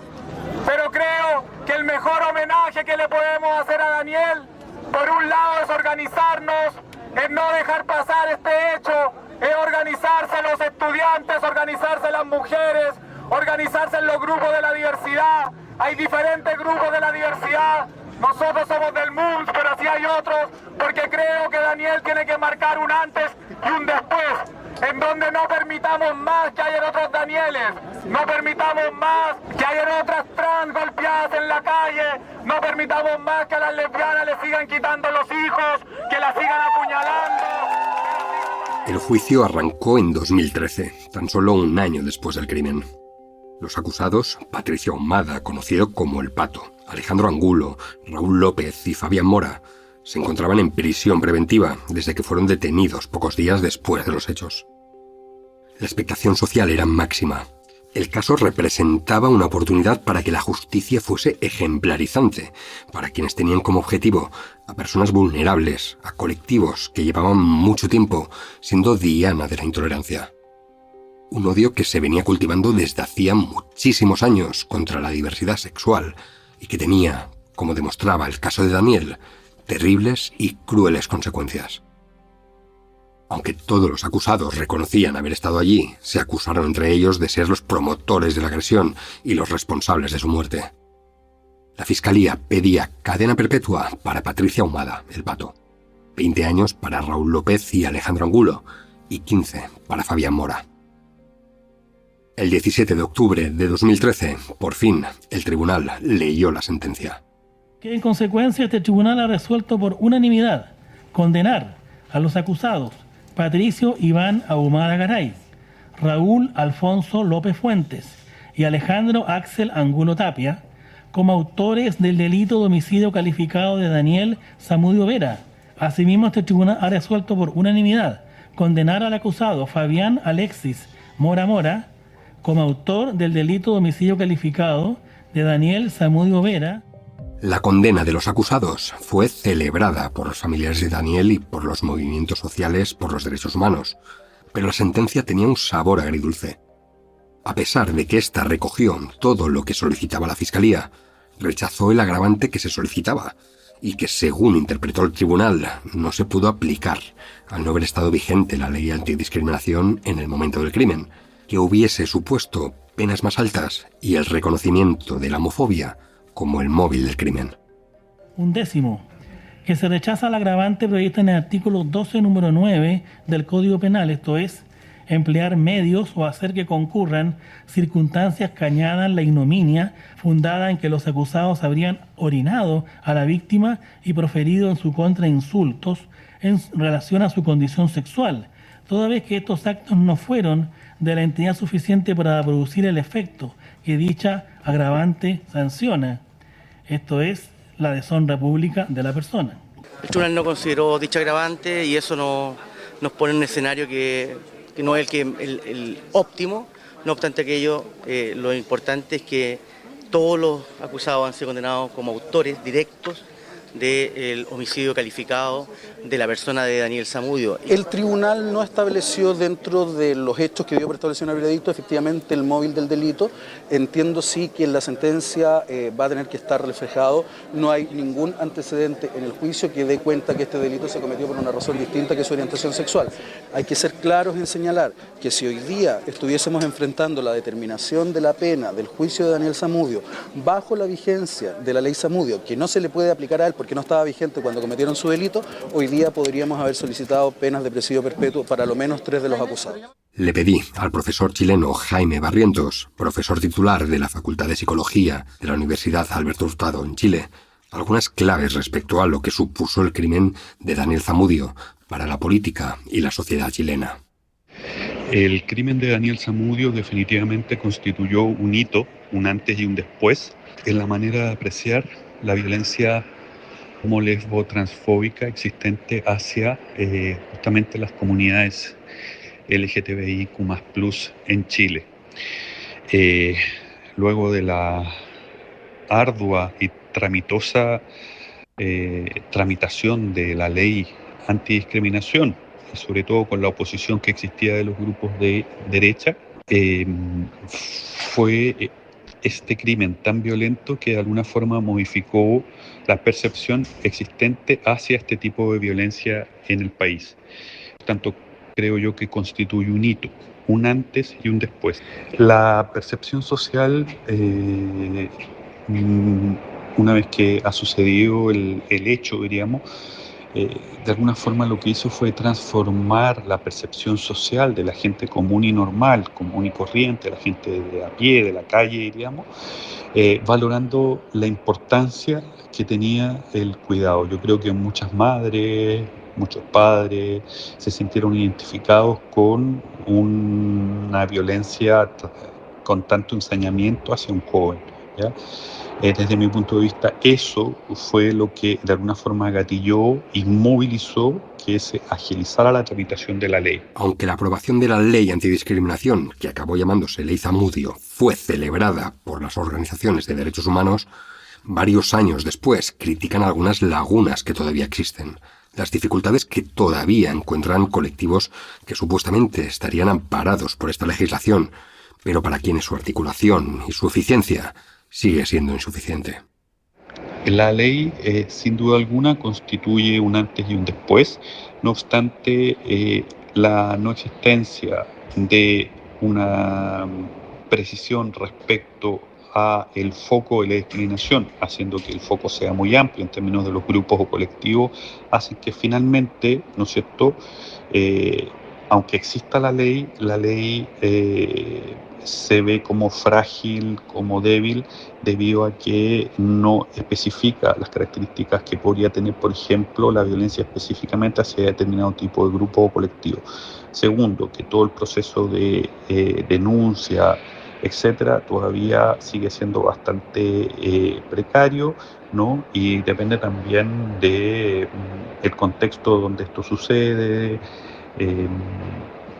pero creo que el mejor homenaje que le podemos hacer a Daniel, por un lado, es organizarnos, es no dejar pasar este hecho, es organizarse los estudiantes, organizarse las mujeres, organizarse en los grupos de la diversidad. Hay diferentes grupos de la diversidad. Nosotros somos del MUNS, pero así hay otros, porque creo que Daniel tiene que marcar un antes y un después, en donde no permitamos más que hayan otros Danieles, no permitamos más que hayan otras trans golpeadas en la calle, no permitamos más que a las lesbianas les sigan quitando los hijos, que las sigan apuñalando. El juicio arrancó en 2013, tan solo un año después del crimen. Los acusados, Patricio Ahumada, conocido como El Pato, Alejandro Angulo, Raúl López y Fabián Mora, se encontraban en prisión preventiva desde que fueron detenidos pocos días después de los hechos. La expectación social era máxima. El caso representaba una oportunidad para que la justicia fuese ejemplarizante, para quienes tenían como objetivo a personas vulnerables, a colectivos que llevaban mucho tiempo siendo diana de la intolerancia. Un odio que se venía cultivando desde hacía muchísimos años contra la diversidad sexual y que tenía, como demostraba el caso de Daniel, terribles y crueles consecuencias. Aunque todos los acusados reconocían haber estado allí, se acusaron entre ellos de ser los promotores de la agresión y los responsables de su muerte. La Fiscalía pedía cadena perpetua para Patricia Ahumada, El Pato. 20 años para Raúl López y Alejandro Angulo, y 15 para Fabián Mora. El 17 de octubre de 2013, por fin, el tribunal leyó la sentencia. Que en consecuencia este tribunal ha resuelto por unanimidad condenar a los acusados Patricio Iván Ahumada Garay, Raúl Alfonso López Fuentes y Alejandro Axel Angulo Tapia como autores del delito de homicidio calificado de Daniel Zamudio Vera. Asimismo, este tribunal ha resuelto por unanimidad condenar al acusado Fabián Alexis Mora Mora como autor del delito de homicidio calificado de Daniel Zamudio Vera. La condena de los acusados fue celebrada por los familiares de Daniel y por los movimientos sociales por los derechos humanos, pero la sentencia tenía un sabor agridulce. A pesar de que ésta recogió todo lo que solicitaba la Fiscalía, rechazó el agravante que se solicitaba y que, según interpretó el tribunal, no se pudo aplicar al no haber estado vigente la ley antidiscriminación en el momento del crimen, que hubiese supuesto penas más altas y el reconocimiento de la homofobia como el móvil del crimen. 11. Que se rechaza el agravante prevista en el artículo 12, número 9 del Código Penal, esto es, emplear medios o hacer que concurran circunstancias que añadan la ignominia fundada en que los acusados habrían orinado a la víctima y proferido en su contra insultos en relación a su condición sexual, toda vez que estos actos no fueron de la entidad suficiente para producir el efecto que dicha agravante sanciona, esto es, la deshonra pública de la persona. El tribunal no consideró dicha agravante y eso nos pone en un escenario que no es el óptimo. No obstante aquello, lo importante es que todos los acusados han sido condenados como autores directos del homicidio calificado de la persona de Daniel Zamudio. El tribunal no estableció dentro de los hechos que dio por establecer el veredicto efectivamente el móvil del delito. Entiendo sí que en la sentencia va a tener que estar reflejado. No hay ningún antecedente en el juicio que dé cuenta que este delito se cometió por una razón distinta que su orientación sexual. Hay que ser claros en señalar que si hoy día estuviésemos enfrentando la determinación de la pena del juicio de Daniel Zamudio bajo la vigencia de la ley Zamudio, que no se le puede aplicar a él porque no estaba vigente cuando cometieron su delito, hoy día podríamos haber solicitado penas de presidio perpetuo para lo menos 3 de los acusados. Le pedí al profesor chileno Jaime Barrientos, profesor titular de la Facultad de Psicología de la Universidad Alberto Hurtado en Chile, algunas claves respecto a lo que supuso el crimen de Daniel Zamudio para la política y la sociedad chilena. El crimen de Daniel Zamudio definitivamente constituyó un hito, un antes y un después, en la manera de apreciar la violencia como lesbo-transfóbica existente hacia justamente las comunidades LGTBIQ++ en Chile. Luego de la ardua y tramitosa tramitación de la ley antidiscriminación, sobre todo con la oposición que existía de los grupos de derecha, fue este crimen tan violento que de alguna forma modificó la percepción existente hacia este tipo de violencia en el país. Por tanto, creo yo que constituye un hito, un antes y un después. La percepción social, una vez que ha sucedido el hecho, diríamos, de alguna forma lo que hizo fue transformar la percepción social de la gente común y normal, común y corriente, la gente de a pie, de la calle, diríamos, valorando la importancia que tenía el cuidado. Yo creo que muchas madres, muchos padres se sintieron identificados con una violencia con tanto ensañamiento hacia un joven, ¿ya? Desde mi punto de vista, eso fue lo que de alguna forma gatilló y movilizó que se agilizara la tramitación de la ley. Aunque la aprobación de la ley antidiscriminación, que acabó llamándose Ley Zamudio, fue celebrada por las organizaciones de derechos humanos, varios años después critican algunas lagunas que todavía existen, las dificultades que todavía encuentran colectivos que supuestamente estarían amparados por esta legislación, pero para quienes su articulación y su eficiencia sigue siendo insuficiente. La ley, sin duda alguna, constituye un antes y un después. No obstante, la no existencia de una precisión respecto a el foco de la discriminación, haciendo que el foco sea muy amplio en términos de los grupos o colectivos, hace que finalmente, ¿no es cierto?, aunque exista la ley se ve como frágil, como débil, debido a que no especifica las características que podría tener, por ejemplo, la violencia específicamente hacia determinado tipo de grupo o colectivo. Segundo, que todo el proceso de denuncia, etcétera, todavía sigue siendo bastante precario, ¿no? Y depende también de el contexto donde esto sucede,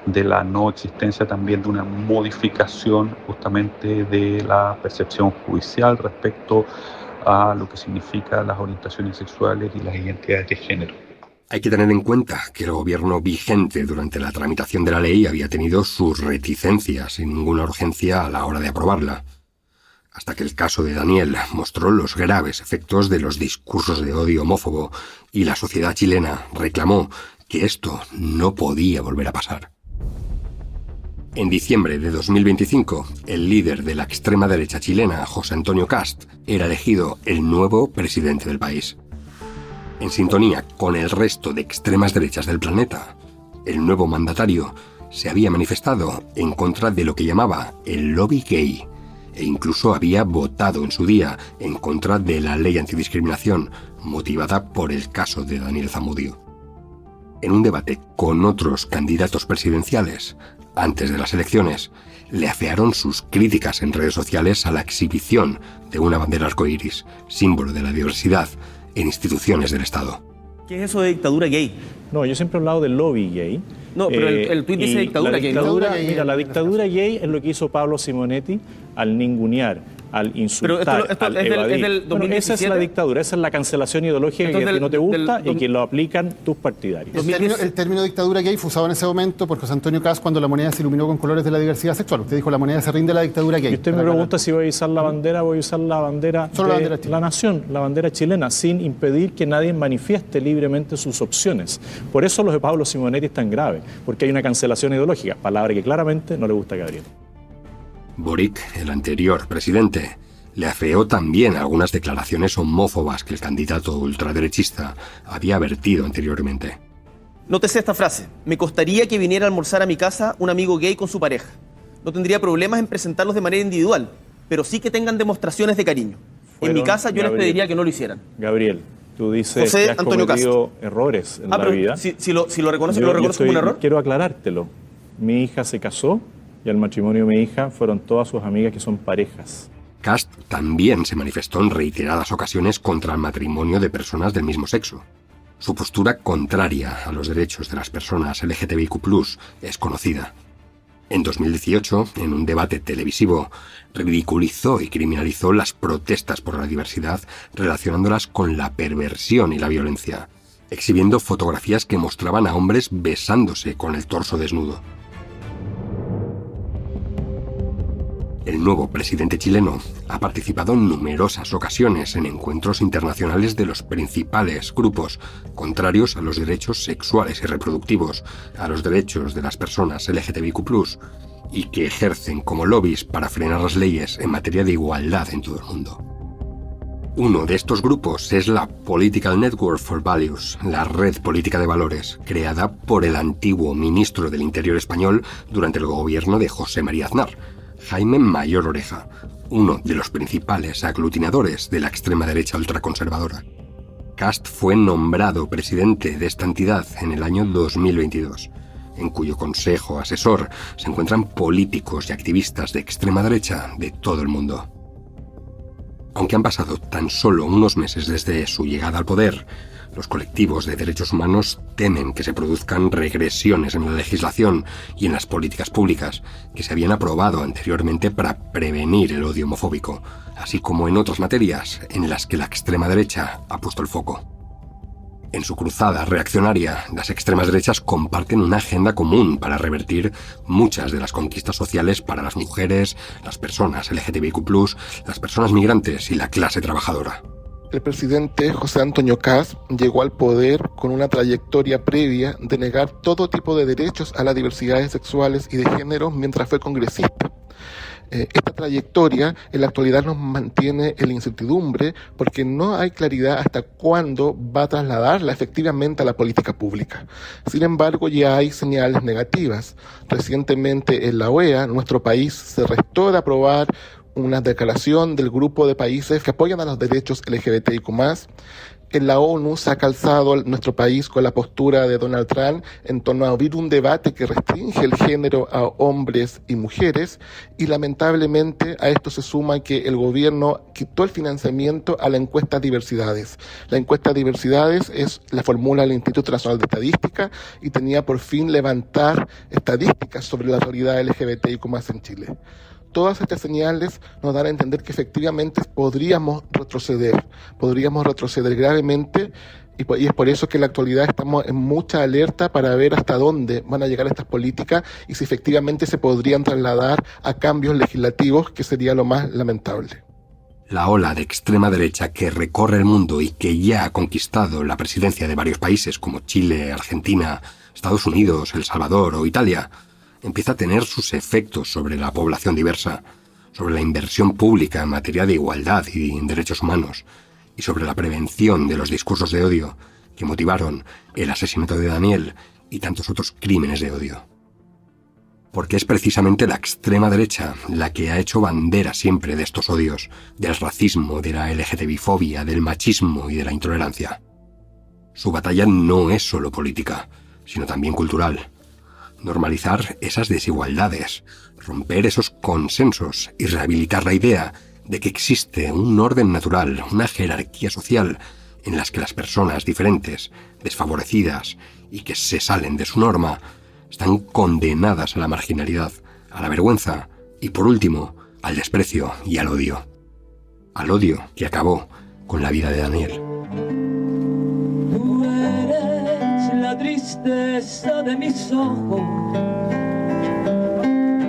de la no existencia también de una modificación justamente de la percepción judicial respecto a lo que significa las orientaciones sexuales y las identidades de género. Hay que tener en cuenta que el gobierno vigente durante la tramitación de la ley había tenido sus reticencias sin ninguna urgencia a la hora de aprobarla, hasta que el caso de Daniel mostró los graves efectos de los discursos de odio homófobo y la sociedad chilena reclamó que esto no podía volver a pasar. En diciembre de 2025, el líder de la extrema derecha chilena, José Antonio Kast, era elegido el nuevo presidente del país. En sintonía con el resto de extremas derechas del planeta, el nuevo mandatario se había manifestado en contra de lo que llamaba el lobby gay e incluso había votado en su día en contra de la ley antidiscriminación motivada por el caso de Daniel Zamudio. En un debate con otros candidatos presidenciales, antes de las elecciones, le afearon sus críticas en redes sociales a la exhibición de una bandera arcoíris, símbolo de la diversidad, en instituciones del Estado. ¿Qué es eso de dictadura gay? No, yo siempre he hablado del lobby gay. No, pero el tuit dice dictadura gay. Mira, la dictadura gay es lo que hizo Pablo Simonetti al ningunear, al insultar, esto al es evadir. del 2017. Bueno, esa es la dictadura, esa es la cancelación ideológica que a ti no te gusta y que lo aplican tus partidarios. El término dictadura gay fue usado en ese momento por José Antonio Kast cuando la moneda se iluminó con colores de la diversidad sexual. Usted dijo la moneda se rinde a la dictadura gay. Y usted me pregunta si voy a usar la bandera, voy a usar la bandera de la nación, la bandera chilena, sin impedir que nadie manifieste libremente sus opciones. Por eso lo de Pablo Simonetti es tan grave, porque hay una cancelación ideológica, palabra que claramente no le gusta a Gabriel. Boric, el anterior presidente, le afeó también algunas declaraciones homófobas que el candidato ultraderechista había vertido anteriormente. Nótese esta frase: me costaría que viniera a almorzar a mi casa un amigo gay con su pareja. No tendría problemas en presentarlos de manera individual, pero sí que tengan demostraciones de cariño. En mi casa yo les pediría que no lo hicieran. Gabriel, tú dices que has cometido errores en la vida. Si lo reconoce, ¿lo reconoce como un error? Quiero aclarártelo. Mi hija se casó y al matrimonio de mi hija fueron todas sus amigas que son parejas. Kast también se manifestó en reiteradas ocasiones contra el matrimonio de personas del mismo sexo. Su postura contraria a los derechos de las personas LGTBIQ+ es conocida. En 2018, en un debate televisivo, ridiculizó y criminalizó las protestas por la diversidad relacionándolas con la perversión y la violencia, exhibiendo fotografías que mostraban a hombres besándose con el torso desnudo. El nuevo presidente chileno ha participado en numerosas ocasiones en encuentros internacionales de los principales grupos contrarios a los derechos sexuales y reproductivos, a los derechos de las personas LGTBIQ+, y que ejercen como lobbies para frenar las leyes en materia de igualdad en todo el mundo. Uno de estos grupos es la Political Network for Values, la red política de valores, creada por el antiguo ministro del Interior español durante el gobierno de José María Aznar, Jaime Mayor Oreja, uno de los principales aglutinadores de la extrema derecha ultraconservadora. Kast fue nombrado presidente de esta entidad en el año 2022, en cuyo consejo asesor se encuentran políticos y activistas de extrema derecha de todo el mundo. Aunque han pasado tan solo unos meses desde su llegada al poder, los colectivos de derechos humanos temen que se produzcan regresiones en la legislación y en las políticas públicas que se habían aprobado anteriormente para prevenir el odio homofóbico, así como en otras materias en las que la extrema derecha ha puesto el foco. En su cruzada reaccionaria, las extremas derechas comparten una agenda común para revertir muchas de las conquistas sociales para las mujeres, las personas LGTBIQ+, las personas migrantes y la clase trabajadora. El presidente José Antonio Kast llegó al poder con una trayectoria previa de negar todo tipo de derechos a las diversidades sexuales y de género mientras fue congresista. Esta trayectoria en la actualidad nos mantiene en la incertidumbre porque no hay claridad hasta cuándo va a trasladarla efectivamente a la política pública. Sin embargo, ya hay señales negativas. Recientemente en la OEA, nuestro país se restó de aprobar una declaración del grupo de países que apoyan a los derechos LGBTIQ+. En la ONU se ha calzado nuestro país con la postura de Donald Trump en torno a abrir un debate que restringe el género a hombres y mujeres, y lamentablemente a esto se suma que el gobierno quitó el financiamiento a la encuesta Diversidades. La encuesta Diversidades la formula el Instituto Nacional de Estadística y tenía por fin levantar estadísticas sobre la realidad LGBTIQ+ en Chile. Todas estas señales nos dan a entender que efectivamente podríamos retroceder gravemente, y es por eso que en la actualidad estamos en mucha alerta para ver hasta dónde van a llegar estas políticas y si efectivamente se podrían trasladar a cambios legislativos, que sería lo más lamentable. La ola de extrema derecha que recorre el mundo y que ya ha conquistado la presidencia de varios países como Chile, Argentina, Estados Unidos, El Salvador o Italia, empieza a tener sus efectos sobre la población diversa, sobre la inversión pública en materia de igualdad y derechos humanos, y sobre la prevención de los discursos de odio que motivaron el asesinato de Daniel y tantos otros crímenes de odio. Porque es precisamente la extrema derecha la que ha hecho bandera siempre de estos odios, del racismo, de la LGTBI-fobia, del machismo y de la intolerancia. Su batalla no es solo política, sino también cultural. Normalizar esas desigualdades, romper esos consensos y rehabilitar la idea de que existe un orden natural, una jerarquía social en las que las personas diferentes, desfavorecidas y que se salen de su norma, están condenadas a la marginalidad, a la vergüenza y, por último, al desprecio y al odio. Al odio que acabó con la vida de Daniel. Tú eres la tristeza de mis ojos,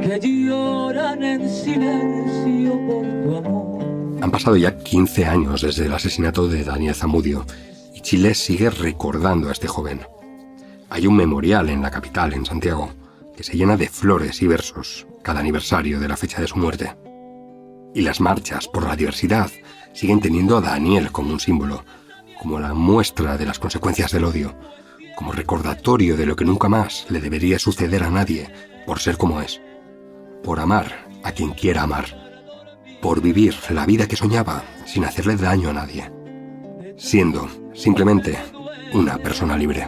que lloran en silencio por tu amor. Han pasado ya 15 años desde el asesinato de Daniel Zamudio y Chile sigue recordando a este joven. Hay un memorial en la capital, en Santiago, que se llena de flores y versos cada aniversario de la fecha de su muerte. Y las marchas por la diversidad siguen teniendo a Daniel como un símbolo, como la muestra de las consecuencias del odio, como recordatorio de lo que nunca más le debería suceder a nadie por ser como es, por amar a quien quiera amar, por vivir la vida que soñaba sin hacerle daño a nadie, siendo simplemente una persona libre.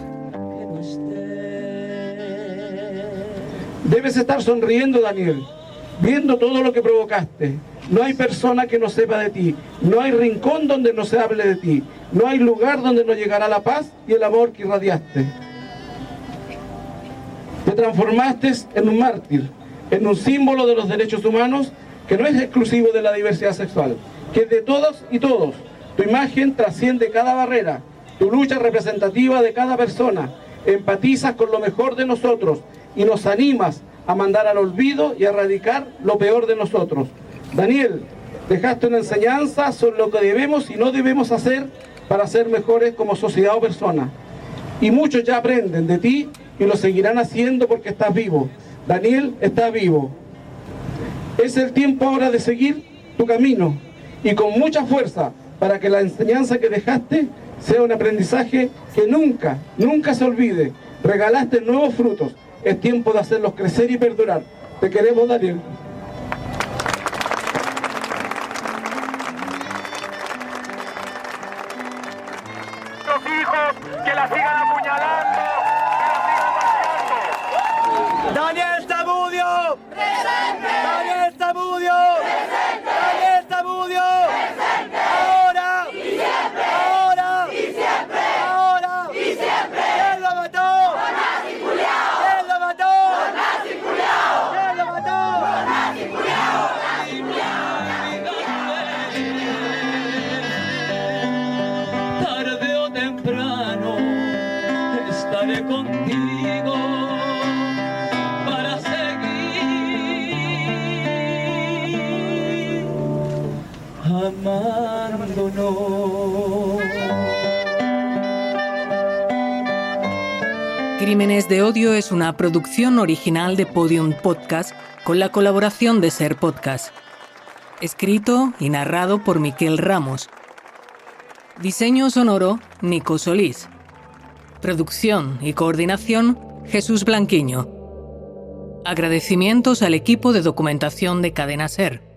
Debes estar sonriendo, Daniel, viendo todo lo que provocaste. No hay persona que no sepa de ti, no hay rincón donde no se hable de ti, no hay lugar donde no llegará la paz y el amor que irradiaste. Te transformaste en un mártir, en un símbolo de los derechos humanos que no es exclusivo de la diversidad sexual, que es de todos y todos. Tu imagen trasciende cada barrera, tu lucha representativa de cada persona, empatizas con lo mejor de nosotros y nos animas a mandar al olvido y a erradicar lo peor de nosotros. Daniel, dejaste una enseñanza sobre lo que debemos y no debemos hacer para ser mejores como sociedad o persona. Y muchos ya aprenden de ti y lo seguirán haciendo porque estás vivo. Daniel está vivo. Es el tiempo ahora de seguir tu camino y con mucha fuerza para que la enseñanza que dejaste sea un aprendizaje que nunca, nunca se olvide. Regalaste nuevos frutos. Es tiempo de hacerlos crecer y perdurar. Te queremos, Daniel. Los hijos que la sigan apuñalando, que la sigan matando. ¡Daniel Zamudio! ¡Presente! ¡Daniel Zamudio! ¡Presente! ¡Daniel Zamudio! ¡Presente! ¡Ahora! ¡Y siempre! ¡Ahora! ¡Y siempre! ¡Ahora! ¡Y siempre! ¿Quién lo mató? ¡Don Nazi Culeado! ¿Quién lo mató? ¡Don Nazi Culeado! ¿Quién lo mató? ¡Don Nazi Culeado! Tarde o temprano estaré contigo para seguir amándonos. Crímenes de Odio es una producción original de Podium Podcast con la colaboración de Ser Podcast. Escrito y narrado por Miquel Ramos. Diseño sonoro, Nico Solís. Producción y coordinación, Jesús Blanquiño. Agradecimientos al equipo de documentación de Cadena Ser.